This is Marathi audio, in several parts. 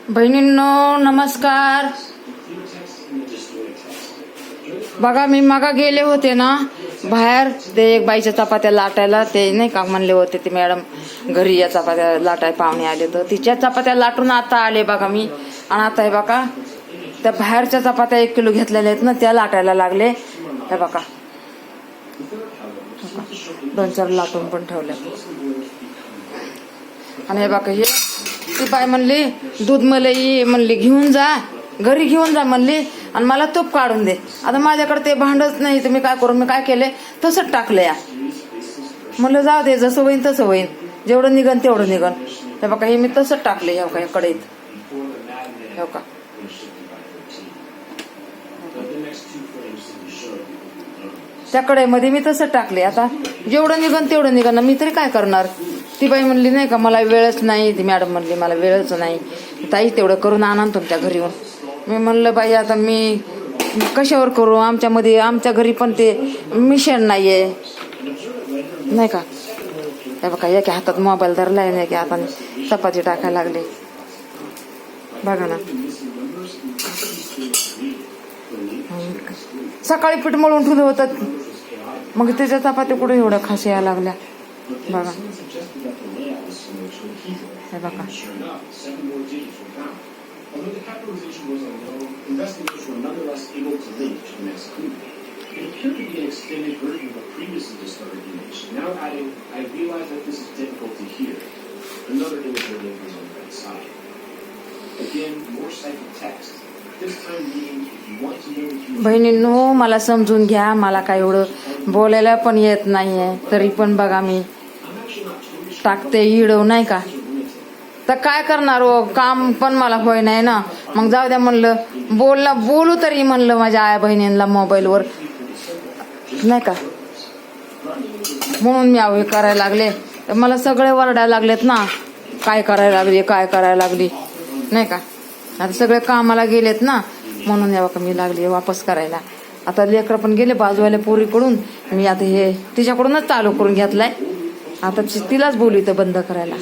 बहिणींनो नमस्कार. बघा मी मागा गेले होते ना बाहेर, ते एक बाईच्या चपात्या लाटायला, ते नाही का म्हणले होते ते मॅडम घरी या चपात्या लाटाय पाहुणे आले, तर तिच्या चपात्या लाटून आता आले बघा मी. आणि आता हे बघा त्या बाहेरच्या चपात्या 1 किलो घेतलेल्या आहेत ना, त्या लाटायला लागले. हे बघा 2-4 लाटून पण ठेवले. आणि हे बघा हे ती बाई म्हणली दूध मलाई म्हणली घेऊन जा, घरी घेऊन जा म्हणली, आणि मला तूप काढून दे. आता माझ्याकडे ते भांडच नाही, तर मी काय करू, मी काय केले तसंच टाकलं या. म्हणलं जाऊ दे, जसं होईन तसं होईन, जेवढं निघन तेवढं निघन. हे बघा हे मी तसंच टाकले. हे बघा कढईत, हे बघा त्या कढईमध्ये मी तसं टाकले. आता जेवढं निघन तेवढं निघन, मी तरी काय करणार. ती बाई म्हणली नाही का मला वेळच नाही, ती मॅडम म्हणली मला वेळच नाही ताई, तेवढं करून आणा तुमच्या घरी येऊन. मी म्हणलं बाई आता मी कशावर करू, आमच्या घरी पण ते मिशन नाहीये नाही का. हे बघा एका हातात मोबाईल धरलाय नाही, एका हाताने चपाती टाकायला लागले. बघा ना सकाळी पीठ मळून ठेवलं होतं, मग त्याच्या चपात्या कुठे एवढ्या खास यायला लागल्या. बघा हे बघा बहिणींनो मला समजून घ्या, मला काय एवढं बोलायला पण येत नाहीये, तरी पण बघा मी टाकते इडव नाही का. तर काय करणार हो, काम पण मला होय नाही ना. मग जाऊ द्या म्हणलं, बोलू तरी म्हणलं माझ्या आया बहिणींना मोबाईलवर नाही का, म्हणून मी हे करायला लागले. तर मला सगळे वरडायला लागलेत ना, काय करायला लागली नाही का. आता सगळे कामाला गेलेत ना, म्हणून या बघा मी लागली वापस करायला. आता लेकरं पण गेले बाजूवाल्या पोरीकडून, मी आता हे तिच्याकडूनच चालू करून घेतलाय. आता तिलाच बोलू बंद करायला.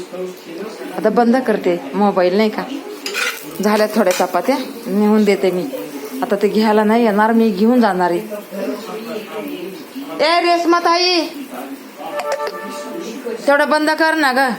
आता बंद करते मोबाईल नाही का. झाल्या थोड्या चपात्या नेऊन देते मी. आता ते घ्यायला नाही येणार, मी घेऊन जाणार आहे. ए रेश्मा ताई तेवढं बंद कर ना ग.